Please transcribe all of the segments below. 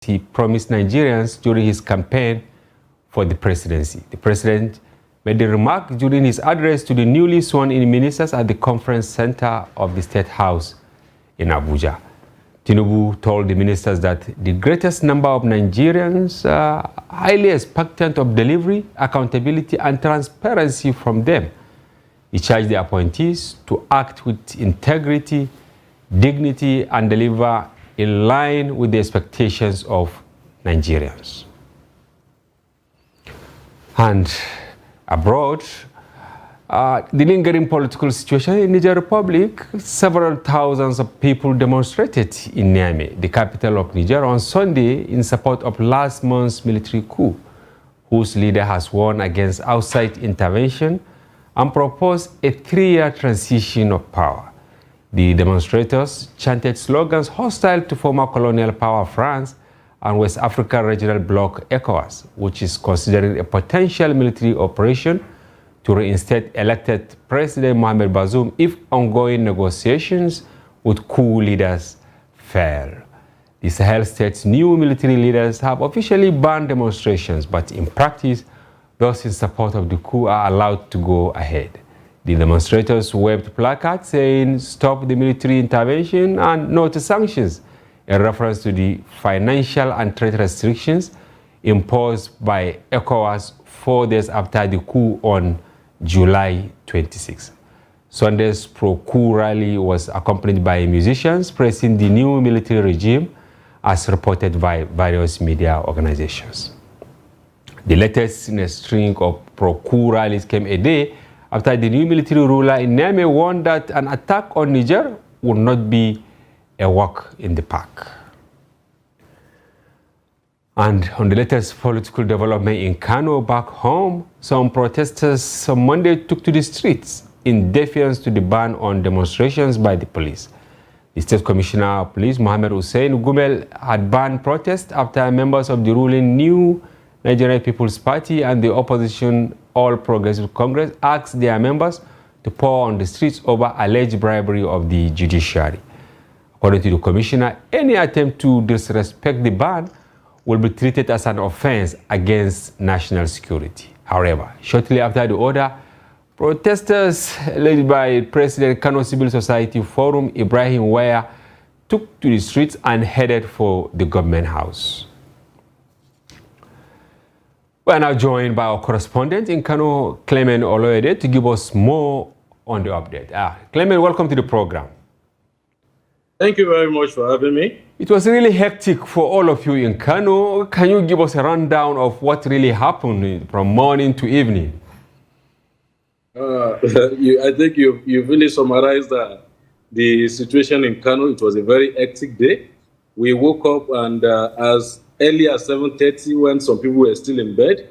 he promised Nigerians during his campaign for the presidency. The president made the remark during his address to the newly sworn-in ministers at the conference center of the State House in Abuja. Tinubu told the ministers that the greatest number of Nigerians are highly expectant of delivery, accountability, and transparency from them. He charged the appointees to act with integrity, dignity, and deliver in line with the expectations of Nigerians. And abroad, the lingering political situation in Niger Republic, several thousands of people demonstrated in Niamey, the capital of Niger, on Sunday in support of last month's military coup, whose leader has warned against outside intervention and proposed a 3-year transition of power. The demonstrators chanted slogans hostile to former colonial power France and West Africa Regional Bloc ECOWAS, which is considering a potential military operation to reinstate elected President Mohamed Bazoum if ongoing negotiations with coup leaders fail. The Sahel states' new military leaders have officially banned demonstrations, but in practice, those in support of the coup are allowed to go ahead. The demonstrators waved placards saying, "Stop the military intervention" and "No to sanctions," in reference to the financial and trade restrictions imposed by ECOWAS 4 days after the coup on July 26. Sunday's pro-coup rally was accompanied by musicians praising the new military regime, as reported by various media organizations. The latest in a string of pro-coup rallies came a day after the new military ruler in Niamey warned that an attack on Niger would not be a walk in the park. And on the latest political development in Kano, back home, some protesters on Monday took to the streets in defiance to the ban on demonstrations by the police. The State Commissioner of Police, Mohamed Hussein Gumel, had banned protests after members of the ruling New Nigerian People's Party and the opposition All Progressive Congress asked their members to pour on the streets over alleged bribery of the judiciary. According to the commissioner, any attempt to disrespect the ban will be treated as an offense against national security. However, shortly after the order, protesters led by President Kano Civil Society Forum Ibrahim Waya took to the streets and headed for the government house. We are now joined by our correspondent in Kano, Clement Oloyede, to give us more on the update. Clement, welcome to the program. Thank you very much for having me. It was really hectic for all of you in Kano. Can you give us a rundown of what really happened from morning to evening? I think you really summarized the situation in Kano. It was a very hectic day. We woke up and as early as 7:30, when some people were still in bed,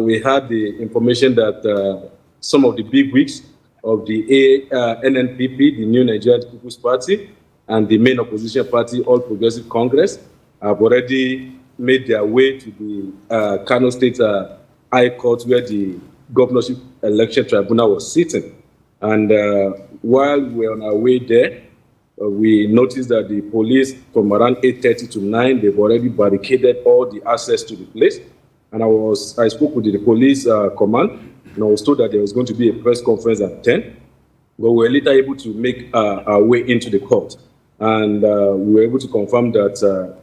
we had the information that some of the big wigs of the NNPP, the New Nigerian People's Party, and the main opposition party, All Progressive Congress, have already made their way to the Kano State High Court, where the governorship election tribunal was sitting. And while we were on our way there, we noticed that the police, from around 8:30 to 9, they've already barricaded all the access to the place. And I spoke with the police command, and I was told that there was going to be a press conference at 10. But we were later able to make our way into the court. And we were able to confirm that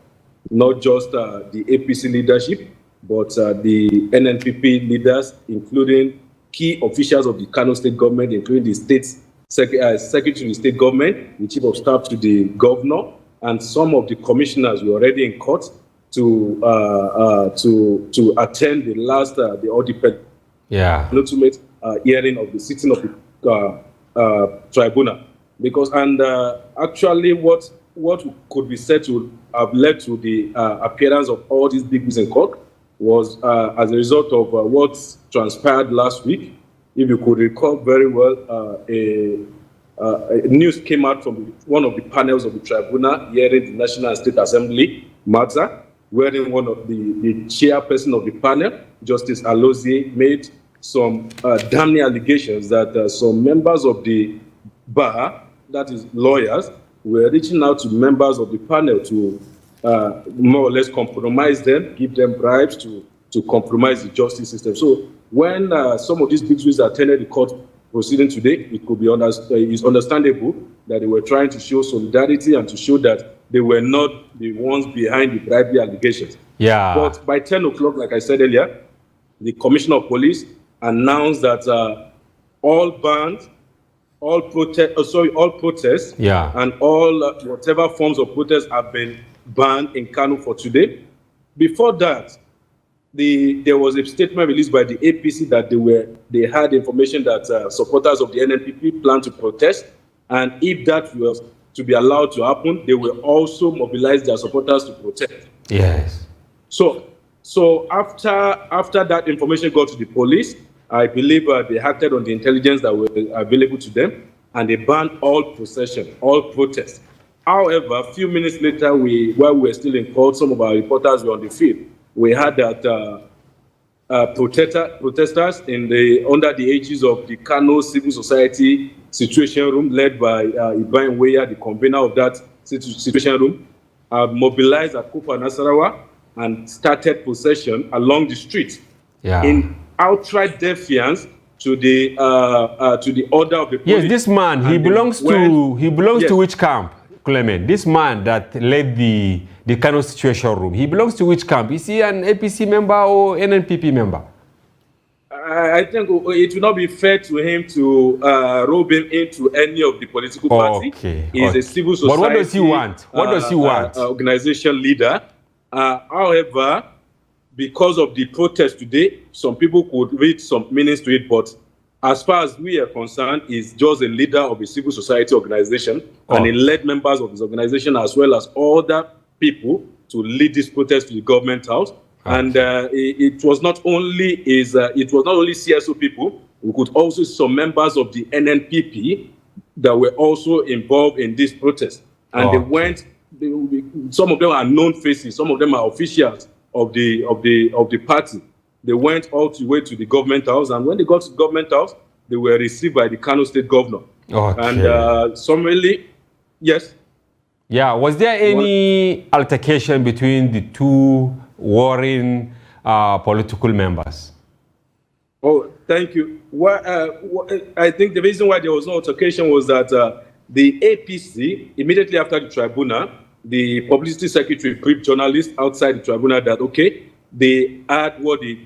not just the APC leadership, but the NNPP leaders, including key officials of the Kano State government, including the state secretary to the state government, the chief of staff to the governor, and some of the commissioners were already in court to attend the last the penultimate hearing of the sitting of the tribunal. Because actually, what could be said to have led to the appearance of all these big wigs in court was as a result of what transpired last week. If you could recall very well, news came out from one of the panels of the tribunal hearing the National and State Assembly matter, wherein one of the chairperson of the panel, Justice Alozie, made some damning allegations that some members of the bar, that is lawyers, were reaching out to members of the panel to more or less compromise them, give them bribes to compromise the justice system. So when some of these big wigs attended the court proceeding today, it could be it's understandable that they were trying to show solidarity and to show that they were not the ones behind the bribery allegations. Yeah. But by 10 o'clock, like I said earlier, the Commissioner of Police announced that all bans, all protests, yeah, and all whatever forms of protest have been banned in Kano for today. Before that, there was a statement released by the APC that they had information that supporters of the NNPP plan to protest, and if that was to be allowed to happen, they will also mobilize their supporters to protest. Yes. So after that information got to the police, I believe they acted on the intelligence that were available to them, and they banned all procession, all protests. However, a few minutes later, while we were still in court, some of our reporters were on the field. We had that protesters under the aegis of the Kano Civil Society Situation Room, led by Ibrahim Weya, the convener of that Situation Room, mobilized at Kupa Nasarawa and started procession along the street in outright defiance to the order of the police. Yes, this man, he belongs to which camp, Clement? This man that led the Kano Situation Room, he belongs to which camp? Is he an APC member or NNPP member? I think it will not be fair to him to robe him into any of the political party. He's a civil society. But what does he want? What does he want? Organization leader. However, because of the protest today, some people could read some meanings to it, but as far as we are concerned, he's just a leader of a civil society organization, and he led members of his organization as well as other people to lead this protest to the government house. And it was not only CSO people. We could also see some members of the NNPP that were also involved in this protest, and they went. Some of them are known faces. Some of them are officials of the party. They went all the way to the government house, and when they got to the government house, they were received by the Kano State Governor. And summarily, yes. Yeah, was there any altercation between the two warring political members? Oh, thank you. I think the reason why there was no altercation was that the APC, immediately after the tribunal, the publicity secretary briefed journalists outside the tribunal that, okay, they had what the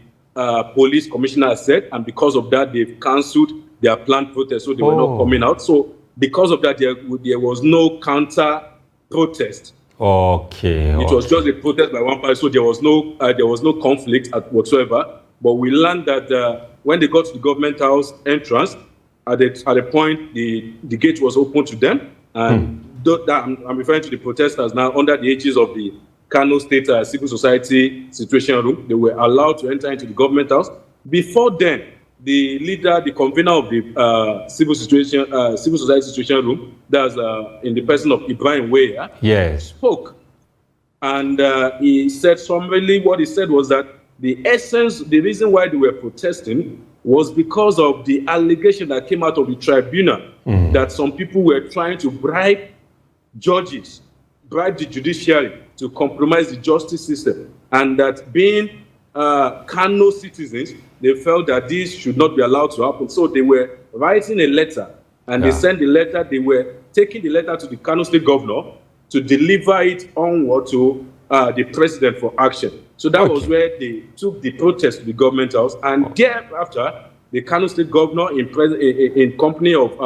police commissioner said, and because of that, they've cancelled their planned protest, so they were not coming out. So because of that, there was no counter protest. It was just a protest by one party, so there was no conflict whatsoever. But we learned that when they got to the government house entrance, at the point the gate was open to them, and I'm referring to the protesters now under the aegis of the Kano State Civil Society Situation Room. They were allowed to enter into the government house. Before then, the leader, the convener of the Civil Society Situation Room, that's in the person of Ibrahim Weya, spoke. And he said summarily, what he said was that the reason why they were protesting was because of the allegation that came out of the tribunal that some people were trying to bribe judges, bribe the judiciary to compromise the justice system, and that being Kano citizens, they felt that this should not be allowed to happen. So they were writing a letter, and they sent the letter. They were taking the letter to the Kano State Governor to deliver it onward to the president for action. So that was where they took the protest to the government house, and thereafter, the Kano State Governor, in company of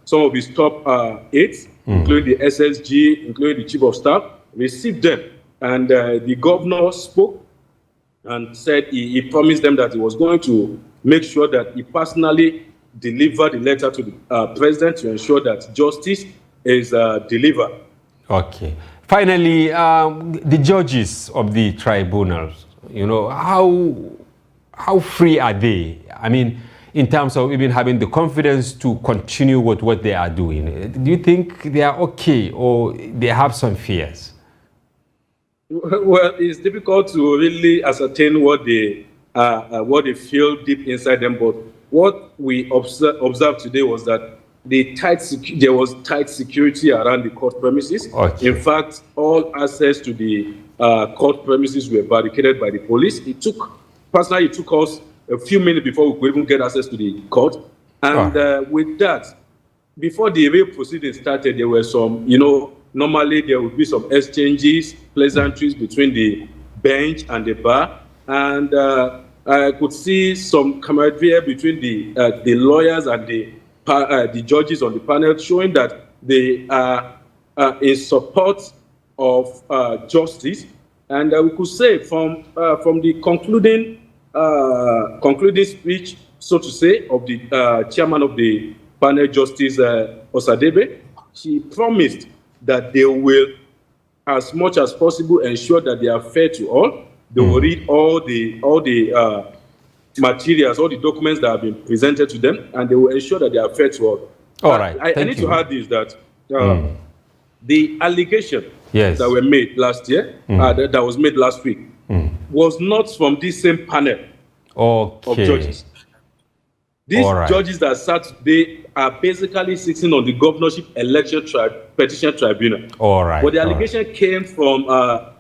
some of his top aides, including the SSG, including the Chief of Staff, received them. And the governor spoke and said he promised them that he was going to make sure that he personally delivered the letter to the president to ensure that justice is delivered. Okay. Finally, the judges of the tribunals, how free are they? I mean, in terms of even having the confidence to continue with what they are doing. Do you think they are okay, or they have some fears? Well, it's difficult to really ascertain what they feel deep inside them. But what we observed today was that there was tight security around the court premises. Okay. In fact, all access to the court premises were barricaded by the police. It took us a few minutes before we could even get access to the court. And with that, before the real proceedings started, there were some, normally there would be some exchanges, pleasantries between the bench and the bar. And I could see some camaraderie between the lawyers and the judges on the panel, showing that they are in support of justice. And we could say from the concluding speech, so to say, of the chairman of the panel, Justice Osadebe, she promised that they will, as much as possible, ensure that they are fair to all. They will read all the materials, all the documents that have been presented to them, and they will ensure that they are fair to all. All right. I need to add this, that the allegation that were made last year, that was made last week, was not from this same panel of judges. These judges that sat today are basically sitting on the governorship election petition tribunal. But the allegation came from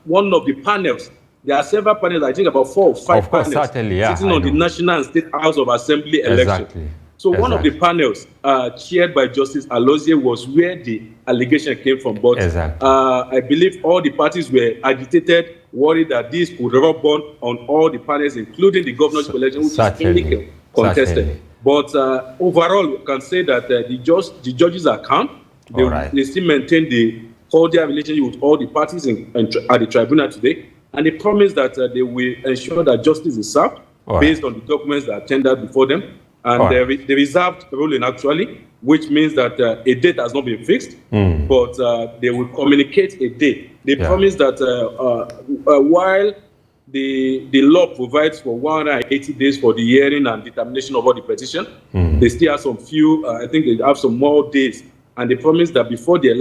one of the panels. There are several panels, I think about 4 or 5 panels, sitting on the National and State House of Assembly election. So one of the panels, chaired by Justice Alozie, was where the allegation came from. But I believe all the parties were agitated, worried that this would rub on all the panels, including the governorship election, which is only contested. But overall, we can say that the judges are calm. They still maintain the cordial relationship with all the parties at the tribunal today. And they promise that they will ensure that justice is served based on the documents that are tendered before them. And the reserved ruling, actually, which means that a date has not been fixed, but they will communicate a date. They promise that while the law provides for 180 days for the hearing and determination of all the petition, they still have some I think they have some more days. And they promise that before the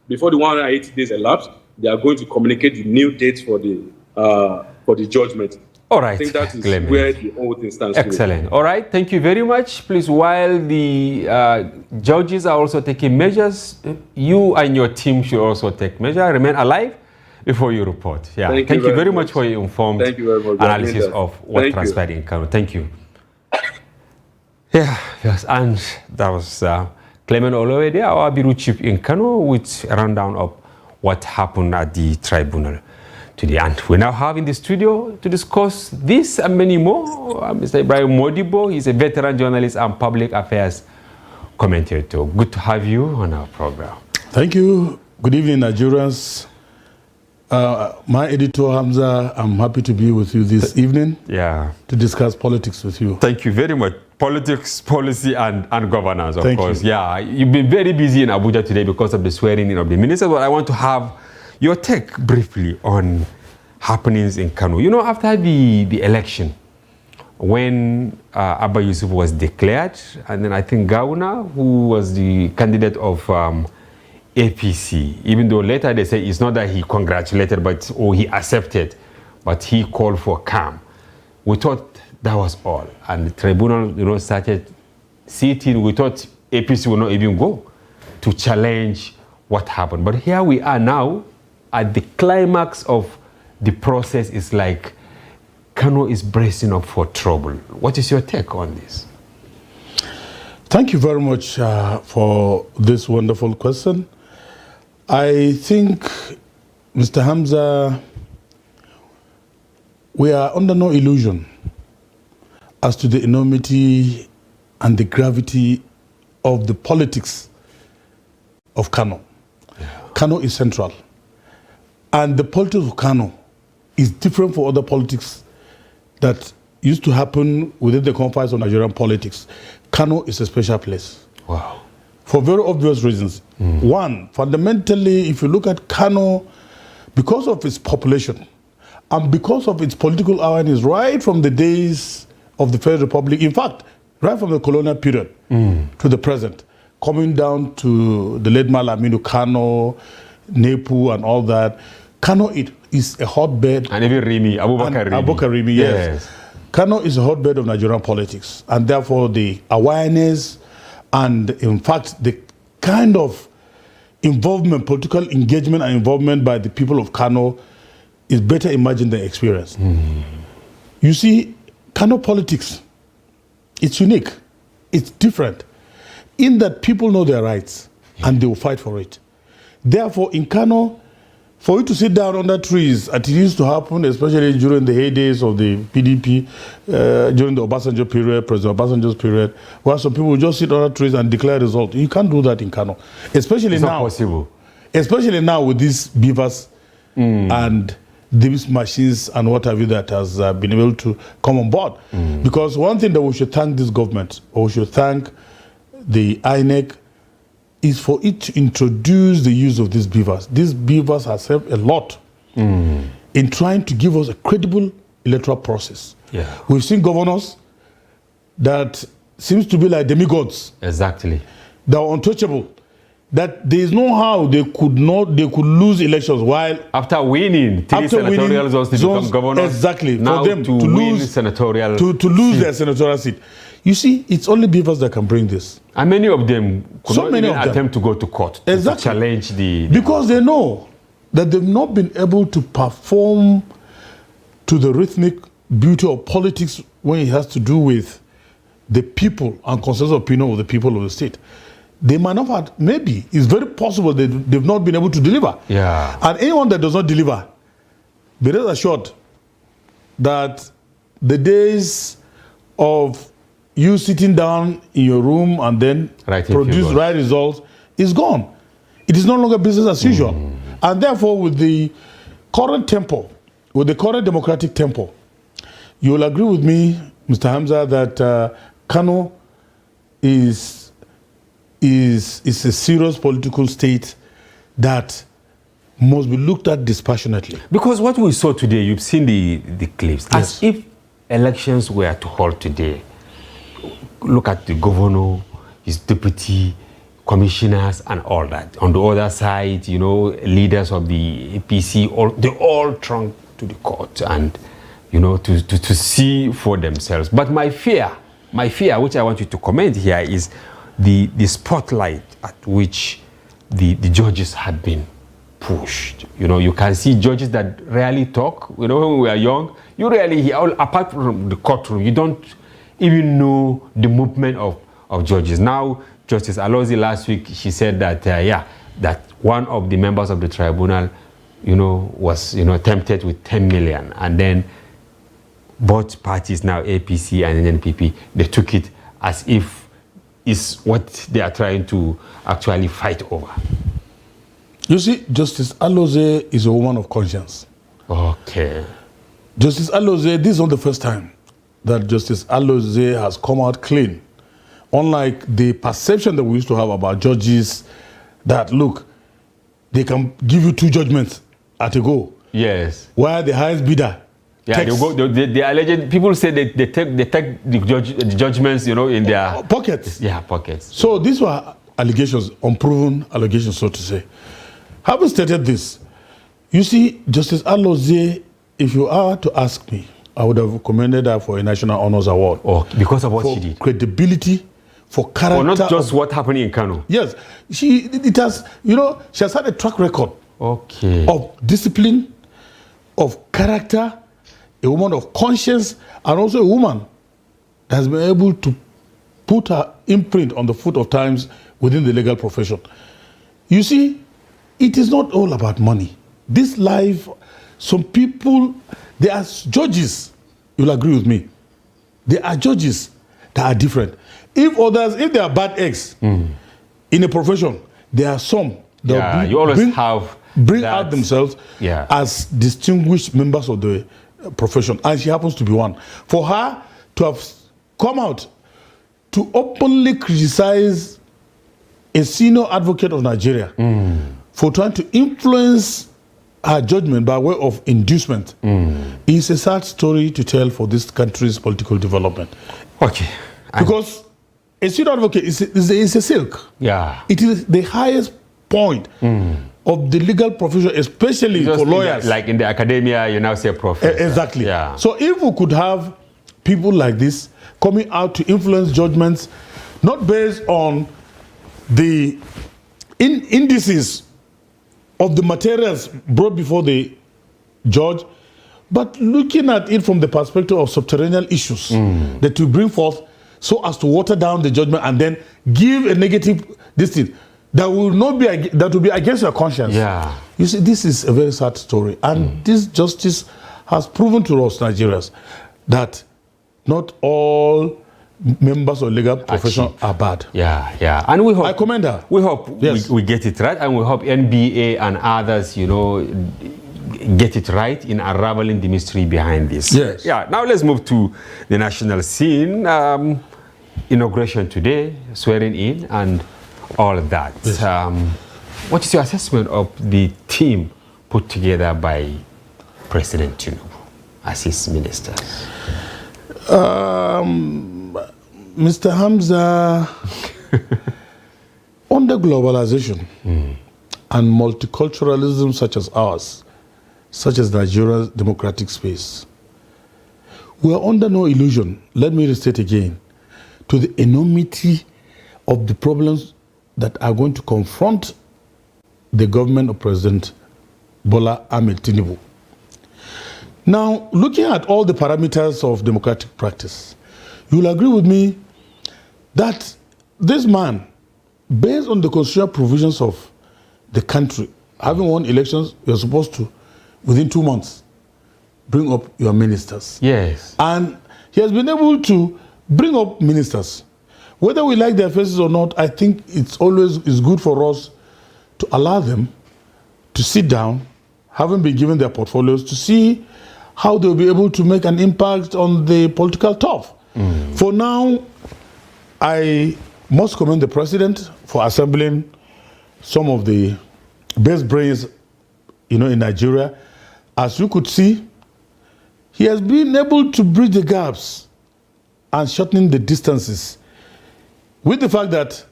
180 days elapse, they are going to communicate the new dates for the judgment. All right. I think that is where the whole thing stands. Excellent. All right. Thank you very much. Please, while the judges are also taking measures, you and your team should also take measures. Remain alive before you report. Thank you very much for your informed analysis of what transpired in Kano. Thank you. Yes, and that was Clement Olowede, our Bureau Chief in Kano, with a rundown of what happened at the tribunal today. And we now have in the studio to discuss this and many more Mr. Ibrahim Modibo. He's a veteran journalist and public affairs commentator. Good to have you on our program. Thank you. Good evening, Nigerians. My editor, Hamza, I'm happy to be with you this evening to discuss politics with you. Thank you very much. Politics, policy, and governance, of course. You. You've been very busy in Abuja today because of the swearing in of the minister, but I want to have your take briefly on happenings in Kano. After the election, when Abba Yusuf was declared, and then I think Gauna, who was the candidate of APC, even though later they say it's not that he congratulated, or he accepted, but he called for calm. We thought that was all. And the tribunal, started sitting. We thought APC would not even go to challenge what happened. But here we are now at the climax of the process. It's like Kano is bracing up for trouble. What is your take on this? Thank you very much for this wonderful question. I think, Mr. Hamza, we are under no illusion as to the enormity and the gravity of the politics of Kano. Kano is central. And the politics of Kano is different from other politics that used to happen within the confines of Nigerian politics. Kano is a special place. Wow. For very obvious reasons. One, fundamentally, if you look at Kano, because of its population and because of its political awareness right from the days of the Federal Republic, in fact, right from the colonial period to the present, coming down to the late Malamino Kano, Nepu and all that, Kano is a hotbed. And even Rimi, Abubakar Rimi, yes. Kano is a hotbed of Nigerian politics, and therefore the awareness And in fact, the kind of involvement, political engagement and involvement by the people of Kano is better imagined than experienced. You see, Kano politics, it's unique, it's different, in that people know their rights and they will fight for it. Therefore, in Kano, for you to sit down under trees, as it used to happen, especially during the heydays of the PDP, during the Obasanjo period, President Obasanjo's period, where some people would just sit under trees and declare results. You can't do that in Kano. Especially it's now. Not possible. Especially now with these beavers and these machines and what have you that has been able to come on board. Because one thing that we should thank this government, or we should thank the INEC, is for it to introduce the use of these beavers. These beavers have helped a lot in trying to give us a credible electoral process. Yeah. We've seen governors that seems to be like demigods. Exactly. They are untouchable. That there is no how they could lose elections while after winning three senatorial zones to become governors. Exactly. Now for them to lose senatorial to lose their senatorial seat. You see, it's only beavers that can bring this. And many of them could So not many even of them. attempt to go to court to challenge the because they know that they've not been able to perform to the rhythmic beauty of politics when it has to do with the people and consensus opinion of the people of the state. They might not have, maybe, it's very possible that they've not been able to deliver. Yeah. And anyone that does not deliver, be rest assured that the days of you sitting down in your room and then produce right results is gone. It is no longer business as usual. And therefore, with the current tempo, with the current democratic tempo, you will agree with me, Mr. Hamza, that Kano is a serious political state that must be looked at dispassionately. Because what we saw today, you've seen the clips, Yes. as if elections were to hold today. Look at the governor, his deputy, commissioners, and all that. On the other side, you know, leaders of the APC, they all throng to the court and, you know, to see for themselves. But my fear, which I want you to comment here, is the spotlight at which the judges had been pushed. You know, you can see judges that rarely talk. You know, when we were young, you rarely hear, apart from the courtroom, you don't even know the movement of judges. Now, Justice Alozi last week, she said that, that one of the members of the tribunal, you know, was, you know, tempted with 10 million. And then both parties now, APC and NNPP, they took it as if it's what they are trying to actually fight over. You see, Justice Alozi is a woman of conscience. Okay. Justice Alozi, this is not the first time that Justice Alozi has come out clean. Unlike the perception that we used to have about judges that, look, they can give you 2 judgments at a go. Yes. Where the highest bidder takes they alleged, people say they take the judgments, you know, in their pockets. Yeah, pockets. So these were allegations, unproven allegations, so to say. Having stated this, you see, Justice Alozi, if you are to ask me, I would have commended her for a National Honors Award. Oh, because of what for she did. Credibility, for character. Well, not just what happened in Kano. Yes, it has, you know, she has had a track record of discipline, of character, a woman of conscience, and also a woman that has been able to put her imprint on the foot of times within the legal profession. You see, it is not all about money. This life, some people, they are judges, you'll agree with me. There are judges that are different. If they are bad eggs in a profession, there are some that you always bring out themselves as distinguished members of the profession, and she happens to be one. For her to have come out to openly criticize a senior advocate of Nigeria for trying to influence her judgment by way of inducement is a sad story to tell for this country's political development. Okay. Because a senior advocate is a silk. Yeah. It is the highest point of the legal profession, especially for lawyers. Like in the academia, you now say professor. Exactly. Yeah. So if we could have people like this coming out to influence judgments, not based on the indices of the materials brought before the judge, but looking at it from the perspective of subterranean issues that we bring forth so as to water down the judgment and then give a negative thing that will not be that will be against your conscience. Yeah. You see, this is a very sad story, and this justice has proven to us Nigerians that not all members of legal profession are bad. Yeah, and we hope I commend her. We hope Yes. we get it right, and we hope NBA and others, get it right in unraveling the mystery behind this. Yes. Yeah. Now let's move to the national scene. Inauguration today, swearing in, and all of that. Yes. What is your assessment of the team put together by President Tinubu as his ministers? Mr. Hamza, under globalization and multiculturalism such as ours, such as Nigeria's democratic space, we are under no illusion, let me restate again, to the enormity of the problems that are going to confront the government of President Bola Ahmed Tinubu. Now, looking at all the parameters of democratic practice, you will agree with me that this man, based on the constitutional provisions of the country, having won elections, you're supposed to, within 2 months, bring up your ministers. Yes. And he has been able to bring up ministers. Whether we like their faces or not, I think it's always good for us to allow them to sit down, having been given their portfolios, to see how they'll be able to make an impact on the political turf. For now, I must commend the president for assembling some of the best brains, in Nigeria. As you could see, he has been able to bridge the gaps and shortening the distances, with the fact that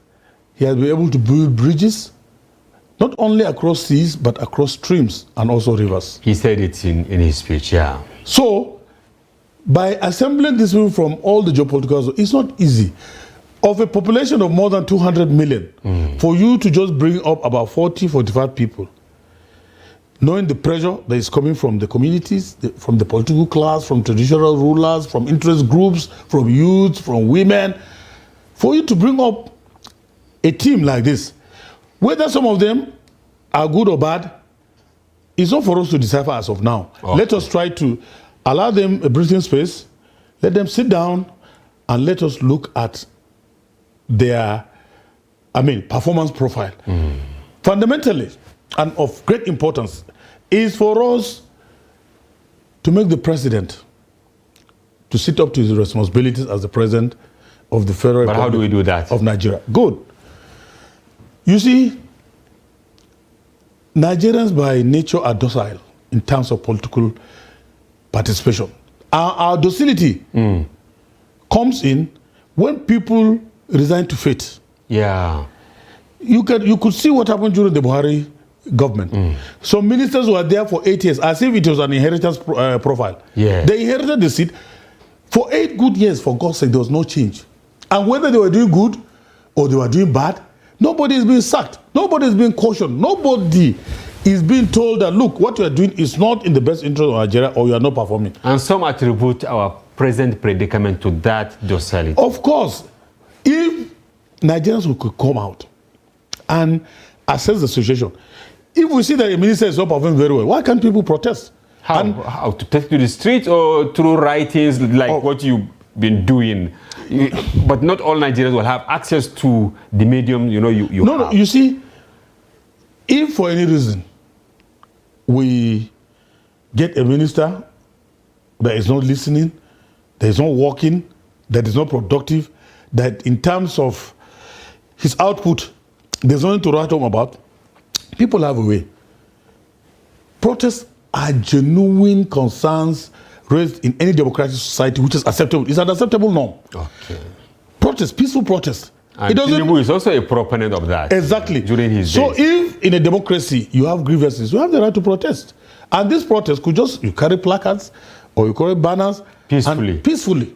he has been able to build bridges not only across seas but across streams and also rivers. He said it in his speech, yeah. So, by assembling these people from all the geopolitical zones, it's not easy. Of a population of more than 200 million, for you to just bring up about 40, 45 people, knowing the pressure that is coming from the communities, from the political class, from traditional rulers, from interest groups, from youth, from women, for you to bring up a team like this, whether some of them are good or bad, it's not for us to decipher as of now. Okay. Let us try to allow them a breathing space, let them sit down, and let us look at their, performance profile. Fundamentally, and of great importance, is for us to make the president to sit up to his responsibilities as the president of the Federal Republic. But how do we do that? Of Nigeria. Good. You see, Nigerians by nature are docile in terms of political participation. Our docility comes in when people resign to fate. Yeah. You could see what happened during the Buhari government. Some ministers were there for 8 years, as if it was an inheritance profile. Yeah. They inherited the seat for 8 good years. For God's sake, there was no change. And whether they were doing good or they were doing bad, nobody is being sacked. Nobody is being cautioned. Nobody is being told that, look, what you are doing is not in the best interest of Nigeria, or you are not performing. And some attribute our present predicament to that docility. Of course, if Nigerians could come out and assess the situation, if we see that a minister is not performing very well, why can't people protest? How to take to the street or through writings like what you've been doing? But not all Nigerians will have access to the medium you have. No, you see, if for any reason we get a minister that is not listening, that is not working, that is not productive, that in terms of his output, there's nothing to write home about, people have a way. Protests are genuine concerns raised in any democratic society which is acceptable. It's an acceptable norm. Okay. Protest, peaceful protest. And Tinubu is also a proponent of that. Exactly. During his days. So if in a democracy you have grievances, you have the right to protest. And this protest could you carry placards or you carry banners. Peacefully. Peacefully.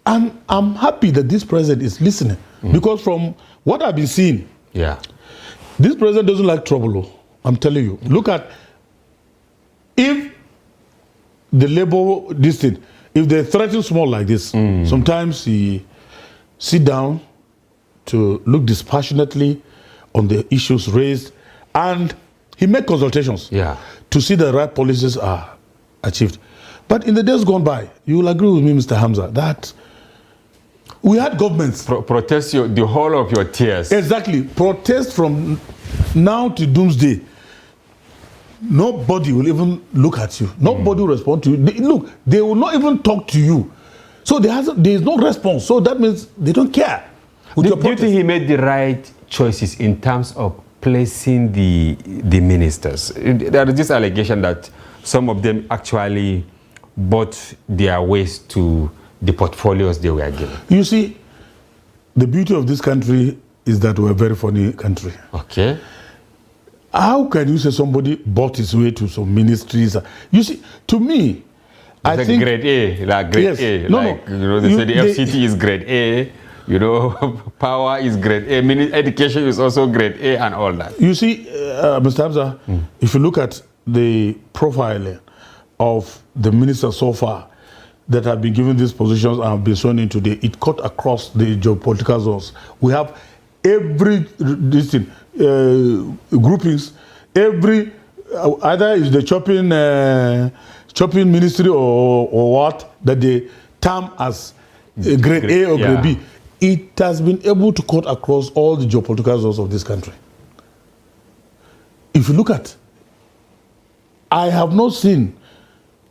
And I'm happy that this president is listening because from what I've been seeing, this president doesn't like trouble. I'm telling you. Look at if the labor, this thing, if they threaten small like this, sometimes he sit down to look dispassionately on the issues raised, and he make consultations to see the right policies are achieved. But in the days gone by, you will agree with me, Mr. Hamza, that we had governments protest the whole of your tears. Exactly, protest from now to doomsday. Nobody will even look at you. Nobody will respond to you. They will not even talk to you. So there is no response. So that means they don't care. Do you think he made the right choices in terms of placing the ministers? There is this allegation that some of them actually bought their ways to the portfolios they were given. You see, the beauty of this country is that we're a very funny country. Okay. How can you say somebody bought his way to some ministries? You see, to me, I think grade A, like grade yes, A. No, like, no. You know, they say the FCT is grade A. You know, power is grade A. Education is also grade A and all that. You see, Mr. Hamza, if you look at the profile of the ministers so far that have been given these positions and have been sworn in today, it cut across the geopolitical zones. We have every groupings, every either is the chopping ministry or what that they term as grade A or grade B. It has been able to cut across all the geopolitical zones of this country. If you look at, I have not seen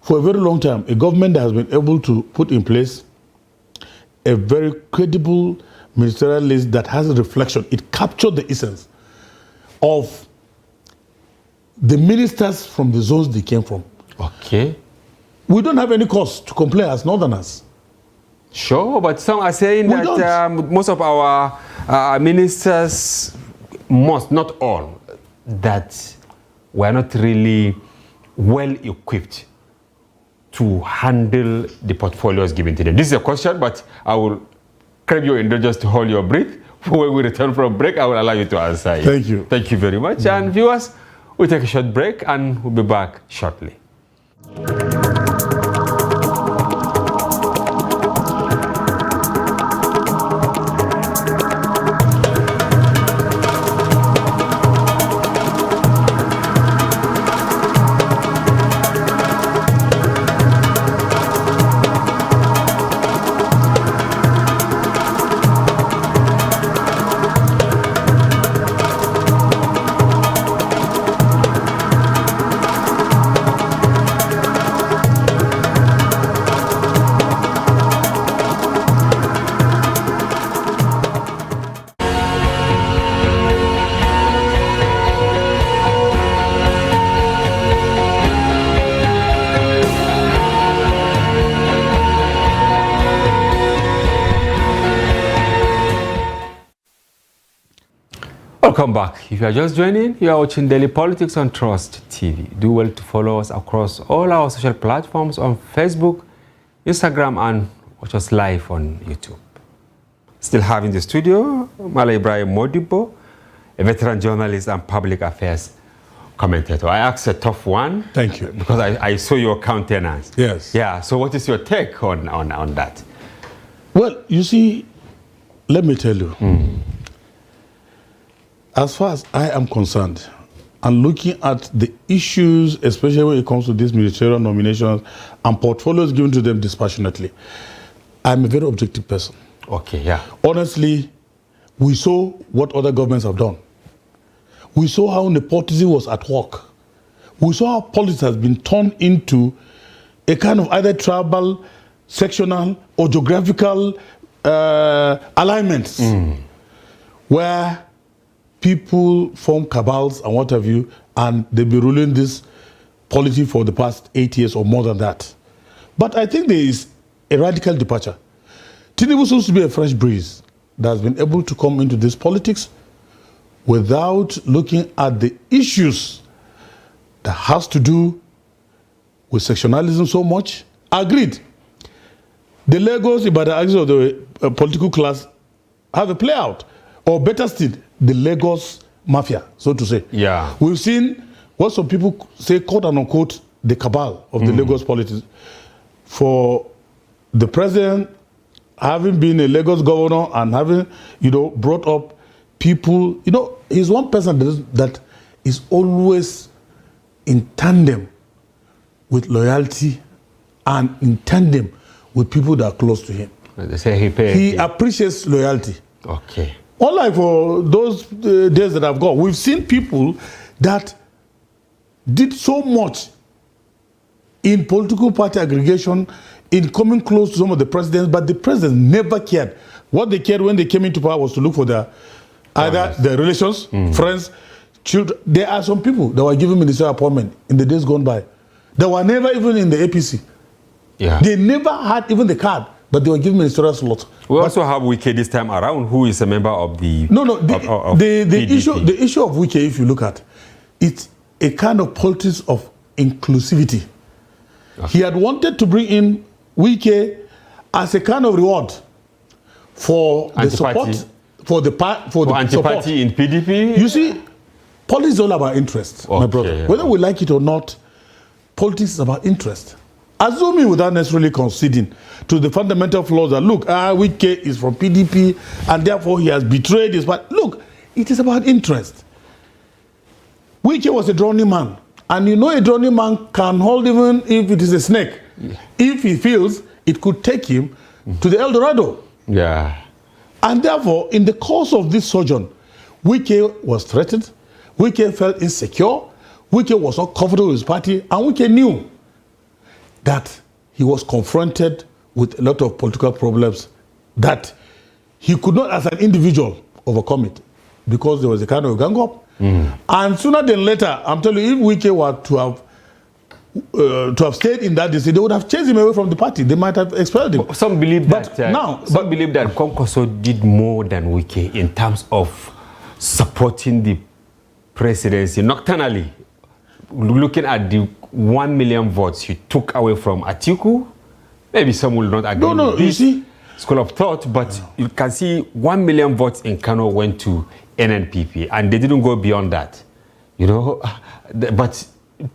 for a very long time a government that has been able to put in place a very credible ministerial list that has a reflection. It captured the essence of the ministers from the zones they came from. Okay. We don't have any cause to complain as Northerners. Sure, but some are saying that most of our ministers, not all, that were not really well equipped to handle the portfolios given to them. This is a question, but I will crave your indulgence to hold your breath. When we return from break, I will allow you to answer it. Thank you. Thank you very much. And viewers, we'll take a short break and we'll be back shortly. Welcome back. If you are just joining, you are watching Daily Politics on Trust TV. Do well to follow us across all our social platforms on Facebook, Instagram, and watch us live on YouTube. Still having the studio, Mala Ibrahim Modibo, a veteran journalist and public affairs commentator. I asked a tough one. Thank you. Because I saw your countenance. Yes. Yeah, so what is your take on that? Well, you see, let me tell you. As far as I am concerned, and looking at the issues, especially when it comes to these ministerial nominations and portfolios given to them dispassionately, I'm a very objective person. Okay, yeah. Honestly, we saw what other governments have done. We saw how nepotism was at work. We saw how politics has been turned into a kind of either tribal, sectional, or geographical alignments, where people form cabals and what have you, and they've been ruling this polity for the past 8 years or more than that. But I think there is a radical departure. Tinubu seems to be a fresh breeze that has been able to come into this politics without looking at the issues that has to do with sectionalism so much. Agreed. the Lagos Ibadan axis of the political class have a play out. Or better still, the Lagos mafia, so to say. Yeah. We've seen what some people say, quote and unquote, the cabal of the Lagos politics. For the president having been a Lagos governor and having, brought up people, he's one person that is always in tandem with loyalty and in tandem with people that are close to him. They say he appreciates loyalty. Okay. Unlike for those days that I've got, we've seen people that did so much in political party aggregation, in coming close to some of the presidents, but the presidents never cared. What they cared when they came into power was to look for either their relations, friends, children. There are some people that were given ministerial appointment in the days gone by. They were never even in the APC. Yeah. They never had even the card, but they were given ministerial slots. We also have Wike this time around, who is a member of the the issue of Wike, if you look at, it's a kind of politics of inclusivity. Okay. He had wanted to bring in Wike as a kind of reward for the support, for the antipathy support in PDP. You see, politics is all about interest, my brother. Whether we like it or not, politics is about interest. Assuming without necessarily conceding to the fundamental flaws that, look, Wike is from PDP and therefore he has betrayed his party. Look, it is about interest. Wike was a drowning man. And a drowning man can hold even if it is a snake. Yeah. If he feels it could take him to the El Dorado. Yeah. And therefore, in the course of this sojourn, Wike was threatened. Wike felt insecure. Wike was not comfortable with his party. And Wike knew that he was confronted with a lot of political problems that he could not, as an individual, overcome it because there was a kind of gang up. And sooner than later, I'm telling you, if Wike were to have stayed in that district, they would have chased him away from the party. They might have expelled him. Some believe that believe that Kwankwaso did more than Wike in terms of supporting the presidency nocturnally. Looking at the 1 million votes he took away from Atiku, maybe some will not agree with this school of thought, but you can see 1 million votes in Kano went to NNPP, and they didn't go beyond that. But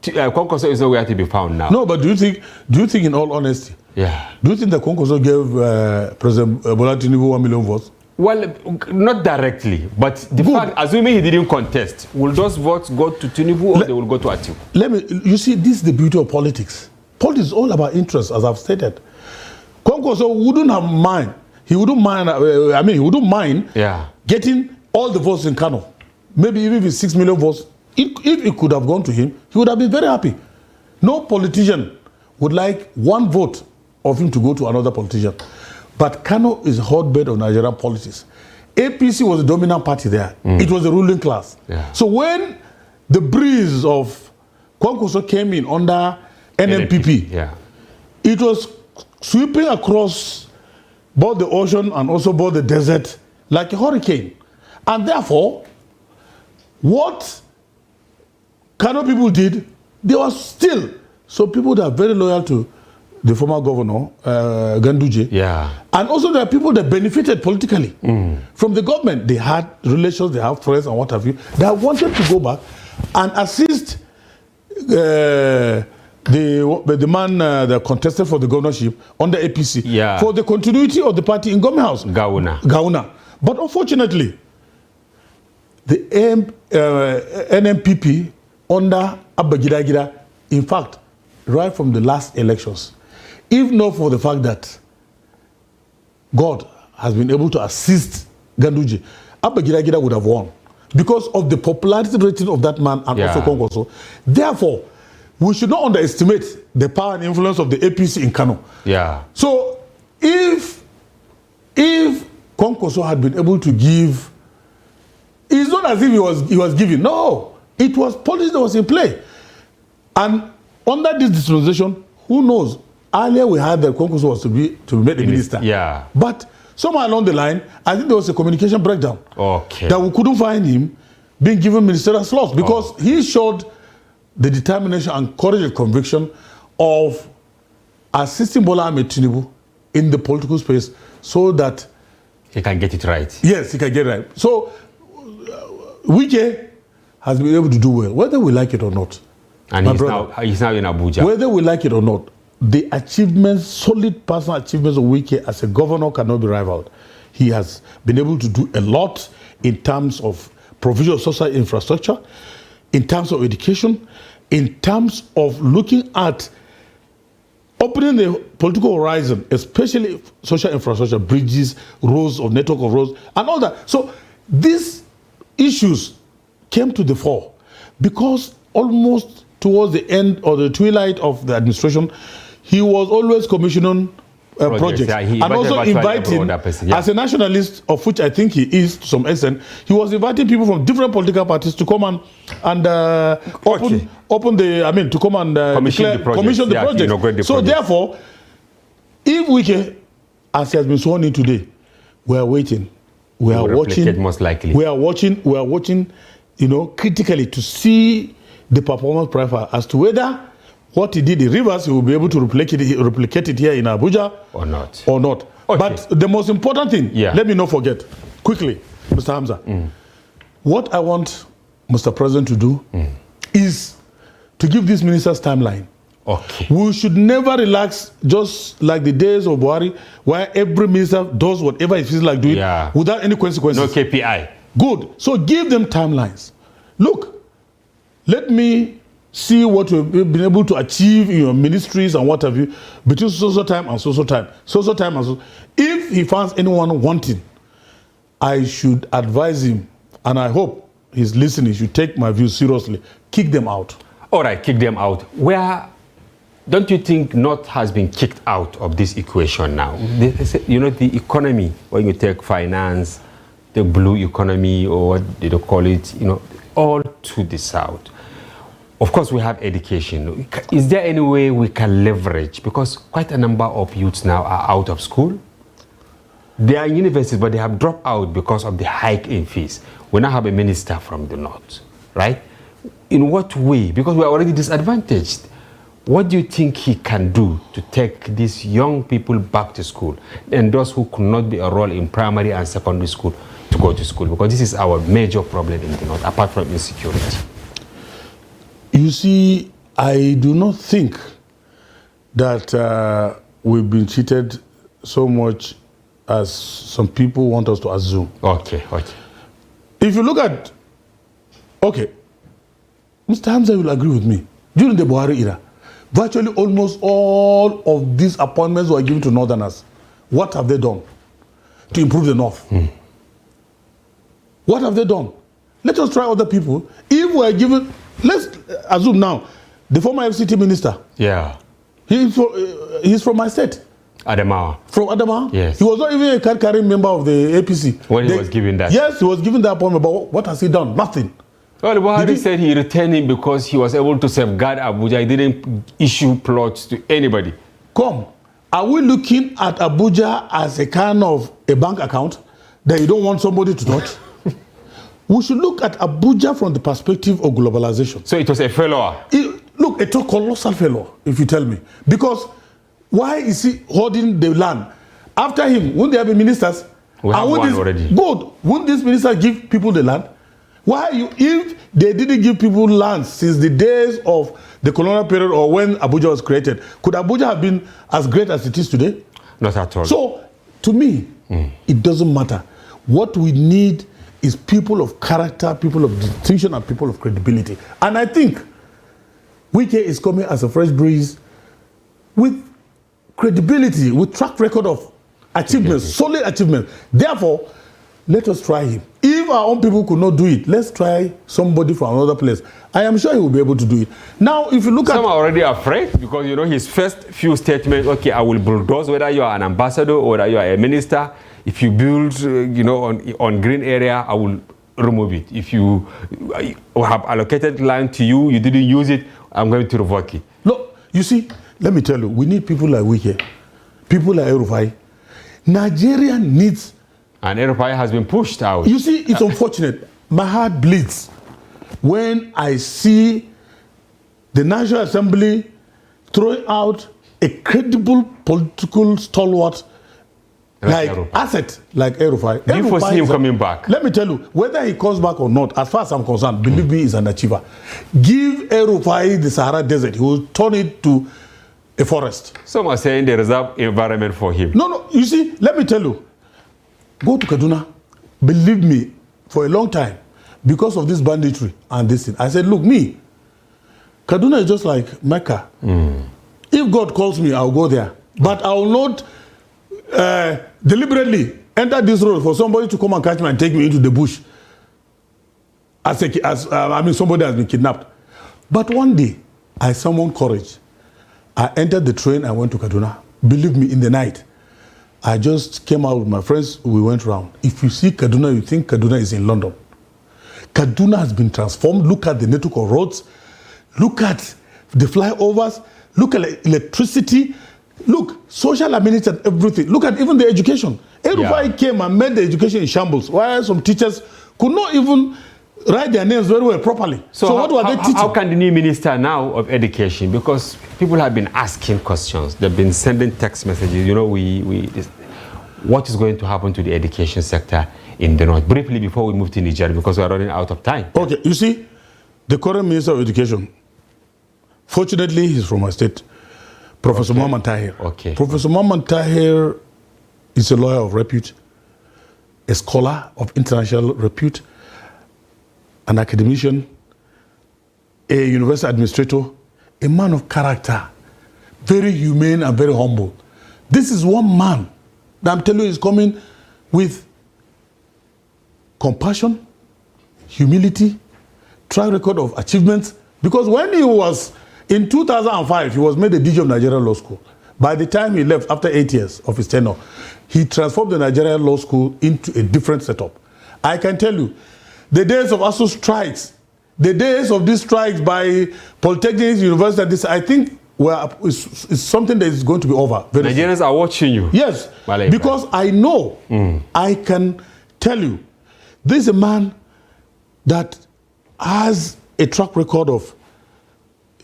Kwankwaso is nowhere to be found now. No, but do you think in all honesty, do you think that Kwankwaso gave President Bola Tinubu 1 million votes? Well, not directly, but the fact, assuming he didn't contest, will those votes go to Tinubu or they will go to Atiku? You see, this is the beauty of politics. Politics is all about interest, as I've stated. Kwankwaso wouldn't have mind. He wouldn't mind. Getting all the votes in Kano. Maybe even with 6 million votes. If it could have gone to him, he would have been very happy. No politician would like one vote of him to go to another politician. But Kano is a hotbed of Nigerian politics. APC was the dominant party there. It was the ruling class. So when the breeze of Kwankwaso came in under NNPP, it was sweeping across both the ocean and also both the desert like a hurricane. And therefore, what Kano people did, they were still some people that are very loyal to the former governor, Ganduje. And also there are people that benefited politically from the government. They had relations, they have friends and what have you. They wanted to go back and assist the man that contested for the governorship under APC for the continuity of the party in Government House. Gauna. But unfortunately, the NNPP under Abba Gida, in fact, right from the last elections, if not for the fact that God has been able to assist Ganduje, Abba Gida would have won because of the popularity rating of that man and also Kwankwaso. Therefore, we should not underestimate the power and influence of the APC in Kano. So, if Kwankwaso had been able to give, it's not as if he was giving. No, it was policy that was in play. And under this dispensation, who knows? Earlier we had that Kwankwaso was to be made the minister. But somewhere along the line, I think there was a communication breakdown. That we couldn't find him being given ministerial slots because he showed the determination and courage and conviction of assisting Bola Ahmed Tinubu in the political space so that he can get it right. Yes, he can get it right. So, Wike has been able to do well, whether we like it or not. And he's now in Abuja. Whether we like it or not, the achievements, solid personal achievements of Wike as a governor cannot be rivaled. He has been able to do a lot in terms of provision of social infrastructure, in terms of education, in terms of looking at opening the political horizon, especially social infrastructure, bridges, roads, or network of roads, and all that. So these issues came to the fore because almost towards the end or the twilight of the administration, he was always commissioning projects. Yeah, and also inviting, as a nationalist, of which I think he is to some extent, he was inviting people from different political parties to come and open the, I mean, to come and commission the project. So therefore, if Wike, as he has been sworn in today, we are waiting. We are watching. Most likely. We are watching, critically to see the performance profile as to whether what he did in Rivers, he will be able to replicate it here in Abuja or not. Okay. But the most important thing, let me not forget, quickly, Mr. Hamza, what I want Mr. President to do is to give these ministers timeline. Okay. We should never relax, just like the days of Buhari, where every minister does whatever he feels like doing without any consequences. No KPI. Good. So give them timelines. Look, let me see what we've been able to achieve in your ministries and what have you between social time and social time. Social time and social. If he finds anyone wanting, I should advise him, and I hope he's listening, he should take my view seriously. Kick them out. All right, kick them out. Where don't you think North has been kicked out of this equation now? The economy, when you take finance, the blue economy, or what they call it, all to the south. Of course, we have education. Is there any way we can leverage? Because quite a number of youths now are out of school. They are in universities, but they have dropped out because of the hike in fees. We now have a minister from the north, right? In what way? Because we are already disadvantaged. What do you think he can do to take these young people back to school and those who could not be enrolled in primary and secondary school to go to school? Because this is our major problem in the north, apart from insecurity. You see, I do not think that we've been cheated so much as some people want us to assume. Okay. If you look at, Mr. Hamza will agree with me. During the Buhari era, virtually almost all of these appointments were given to Northerners. What have they done to improve the North? What have they done? Let us try other people. If we are given, let's assume now, the former FCT minister. Yeah. He's from my state. Adamawa. From Adamawa? Yes. He was not even a card-carrying member of the APC. When he was given that? Yes, he was given that appointment, but what has he done? Nothing. Well, Buhari said he retained him because he was able to safeguard Abuja. He didn't issue plots to anybody. Come. Are we looking at Abuja as a kind of a bank account that you don't want somebody to touch? We should look at Abuja from the perspective of globalization. So it was a failure? Look, it's a colossal failure, if you tell me. Because why is he holding the land? After him, wouldn't there be ministers? We have one already. Good. Wouldn't this minister give people the land? If they didn't give people land since the days of the colonial period or when Abuja was created, could Abuja have been as great as it is today? Not at all. So, to me, it doesn't matter. What we need is people of character, people of distinction, and people of credibility. And I think Wike is coming as a fresh breeze with credibility, with track record of achievements, solid achievements. Therefore, let us try him. If our own people could not do it, let's try somebody from another place. I am sure he will be able to do it. Now, if you look Some are already afraid because, his first few statements, I will bulldoze, whether you are an ambassador or whether you are a minister. If you build, on green area, I will remove it. If you have allocated land to you, you didn't use it, I'm going to revoke it. Look, you see, let me tell you, we need people like Wike, people like Erufai. Nigeria needs... And Erufai has been pushed out. You see, it's unfortunate. My heart bleeds when I see the National Assembly throwing out a credible political stalwart like asset like El-Rufai. Do you foresee him coming back? Let me tell you, whether he comes back or not, as far as I'm concerned, believe me, he's an achiever. Give El-Rufai the Sahara Desert, he will turn it to a forest. Some are saying they reserve environment for him. No, you see, let me tell you, go to Kaduna, believe me, for a long time, because of this banditry and this thing, I said, look, me, Kaduna is just like Mecca. If God calls me, I'll go there. But I will not deliberately enter this road for somebody to come and catch me and take me into the bush as somebody has been kidnapped. But one day, I summoned courage. I entered the train, I went to Kaduna. Believe me, in the night, I just came out with my friends, we went round. If you see Kaduna, you think Kaduna is in London. Kaduna has been transformed. Look at the network of roads. Look at the flyovers. Look at electricity. Look, social amenities and everything. Look at even the education. El-Rufai came and made the education in shambles, while some teachers could not even write their names very well properly. So what were they teaching? How can the new minister now of education, because people have been asking questions, they've been sending text messages, you know, what is going to happen to the education sector in the north? Briefly before we move to Niger, because we are running out of time. Okay, you see, the current minister of education, fortunately, he's from my state, Professor Muhammad Tahir. Okay. Professor Muhammad Tahir is a lawyer of repute, a scholar of international repute, an academician, a university administrator, a man of character, very humane and very humble. This is one man that I'm telling you is coming with compassion, humility, track record of achievements. Because when he was in 2005, he was made the DG of Nigerian Law School. By the time he left, after 8 years of his tenure, he transformed the Nigerian Law School into a different setup. I can tell you, the days of ASU strikes, the days of these strikes by polytechnics, universities, I think is something that is going to be over. Nigerians are watching you. Yes, because I know, I can tell you, this is a man that has a track record of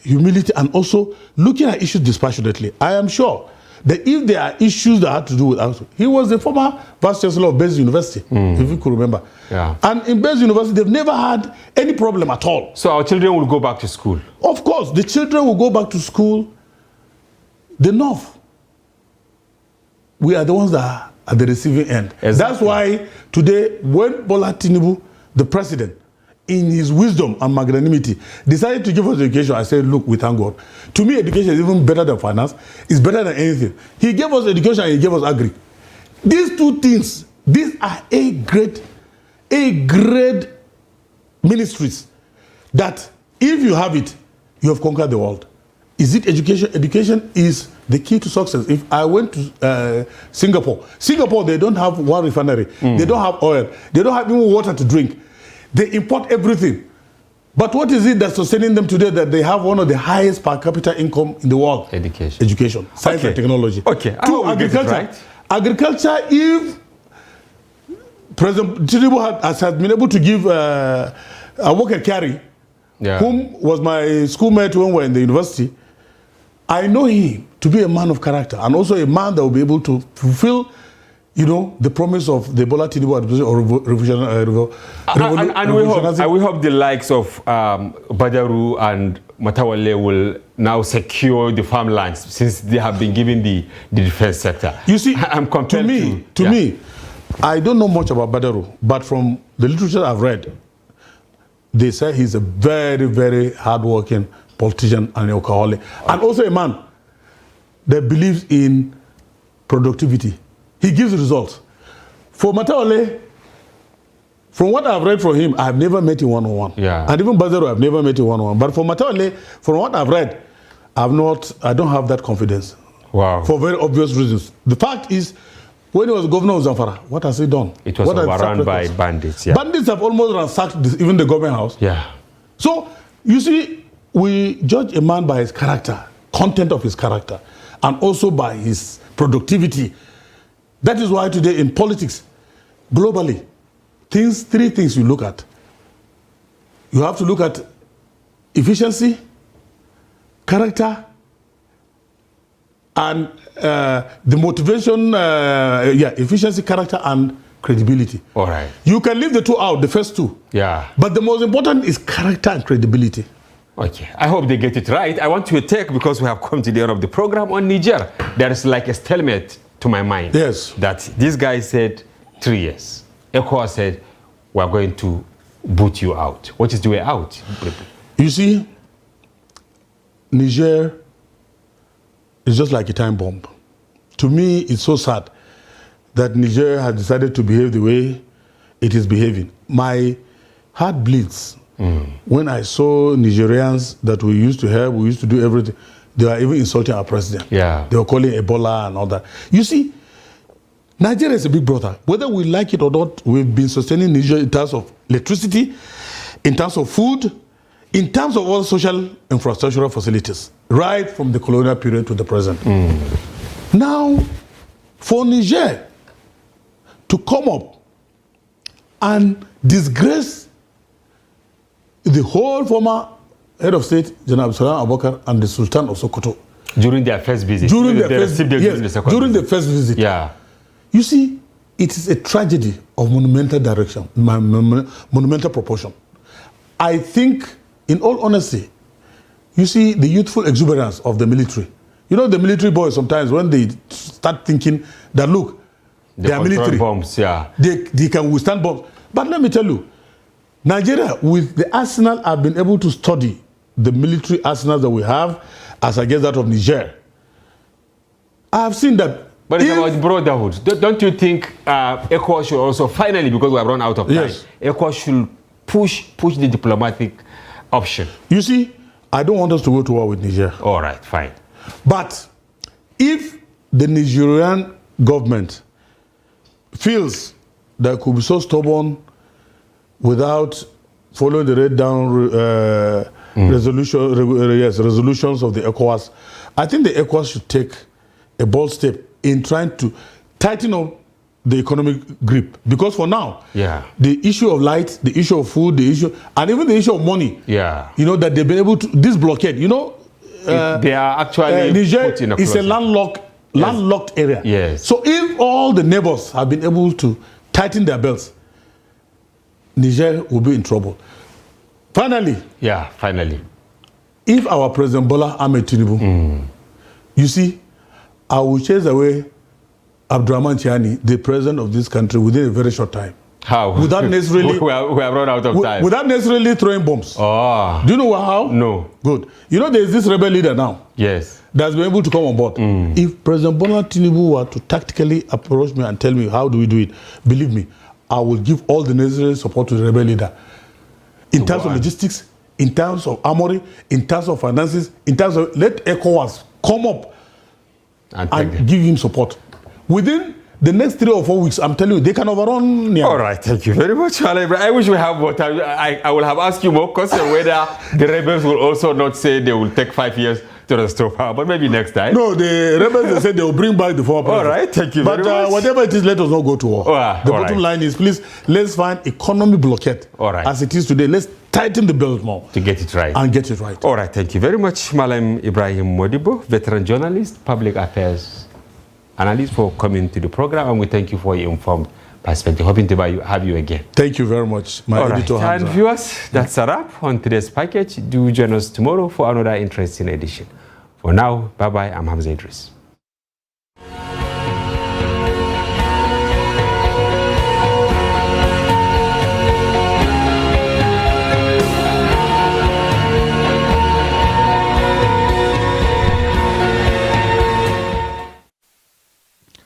humility and also looking at issues dispassionately. I am sure that if there are issues that have to do with us, he was the former Vice Chancellor of Bez University, if you could remember. Yeah. And in Bez University, they've never had any problem at all. So our children will go back to school? Of course, the children will go back to school. The North, we are the ones that are at the receiving end. Exactly. That's why today, when Bola Tinubu, the president, in his wisdom and magnanimity, decided to give us education, I said, look, we thank God. To me, education is even better than finance. It's better than anything. He gave us education and he gave us agri. These two things, these are a grade ministries that if you have it, you have conquered the world. Is it education? Education is the key to success. If I went to Singapore, they don't have one refinery. They don't have oil. They don't have even water to drink. They import everything. But what is it that's sustaining them today, that they have one of the highest per capita income in the world? Education. Science and technology. Okay. To agriculture. Right. Agriculture, if President Tinubu has been able to give a worker carry, whom was my schoolmate when we were in the university, I know him to be a man of character and also a man that will be able to fulfill, you know, the promise of the Bola Tinubu administration and we hope the likes of Badaru and Matawale will now secure the farmlands, since they have been given the defense sector. You see, to me, I don't know much about Badaru, but from the literature I've read, they say he's a very, very hardworking politician and alcoholic, and also a man that believes in productivity. He gives results. For Matawale, from what I've read from him, I've never met him one-on-one. And even Bazaro, I've never met him one-on-one. But for Matawale, from what I've read, I don't have that confidence. Wow. For very obvious reasons. The fact is, when he was governor of Zamfara, what has he done? It was overrun by bandits. Bandits have almost ransacked even the government house. So, you see, we judge a man by his character, content of his character, and also by his productivity. That is why today in politics, globally, three things you look at. You have to look at efficiency, character, and the motivation, efficiency, character, and credibility. All right. You can leave the two out, the first two. Yeah. But the most important is character and credibility. Okay, I hope they get it right. I want to take, because we have come to the end of the program on Niger, there is like a stalemate to my mind. Yes. That this guy said 3 years. ECOWAS said, we're going to boot you out. What is the way out? You see, Niger is just like a time bomb. To me, it's so sad that Niger has decided to behave the way it is behaving. My heart bleeds when I saw Nigerians that we used to have, we used to do everything. They were even insulting our president. Yeah. They were calling Ebola and all that. You see, Nigeria is a big brother. Whether we like it or not, we've been sustaining Niger in terms of electricity, in terms of food, in terms of all social infrastructural facilities, right from the colonial period to the present. Now, for Niger to come up and disgrace the whole former head of state, General Abdulsalam Abubakar, and the Sultan of Sokoto. During their first visit. During the first visit. Yeah. You see, it is a tragedy of monumental direction, monumental proportion. I think, in all honesty, you see the youthful exuberance of the military. You know, the military boys sometimes, when they start thinking that, look, they are military. Bombs, yeah. They can withstand bombs. But let me tell you, Nigeria, with the arsenal, have been able to study the military arsenal that we have as against that of Niger. I have seen that. But it's about brotherhood. Don't you think ECOWAS should also, finally, because we have run out of time, ECOWAS should push the diplomatic option? You see, I don't want us to go to war with Niger. All right, fine. But if the Nigerian government feels that it could be so stubborn without following the resolutions of the ECOWAS, I think the ECOWAS should take a bold step in trying to tighten up the economic grip. Because for now, the issue of light, the issue of food, and even the issue of money, you know, that they've been able to, this blockade, you know, they are actually Niger put in a is a landlocked area. Yes. So if all the neighbors have been able to tighten their belts, Niger will be in trouble. Finally. Yeah, finally. If our President Bola Ahmed Tinubu, you see, I will chase away Abdurrahman Chiani, the president of this country, within a very short time. How? Without necessarily... we have run out of time. Without necessarily throwing bombs. Oh. Do you know how? No. Good. You know, there is this rebel leader now. Yes. That's been able to come on board. If President Bola Tinubu were to tactically approach me and tell me, how do we do it? Believe me, I will give all the necessary support to the rebel leader. In terms of logistics, in terms of armory, in terms of finances, in terms of, let ECOWAS come up and give him support. Within the next 3 or 4 weeks, I'm telling you, they can overrun Niamey. All right, thank you very much, I wish we have more time. I will have asked you more questions whether the rebels will also not say they will take 5 years to restore power, but maybe next time. No, the rebels, they said they will bring back the former president. All right, thank you very much. But whatever it is, let us not go to war. The bottom line is, please, let's find economy blockade. As it is today, let's tighten the belt more. To get it right. And get it right. All right, thank you very much, Malam Ibrahim Modibo, veteran journalist, public affairs analyst, for coming to the program, and we thank you for your informed perspective. Hoping to have you again. Thank you very much, my editor. And viewers, that's a wrap on today's package. Do join us tomorrow for another interesting edition. For now, bye-bye. I'm Hamza Idris.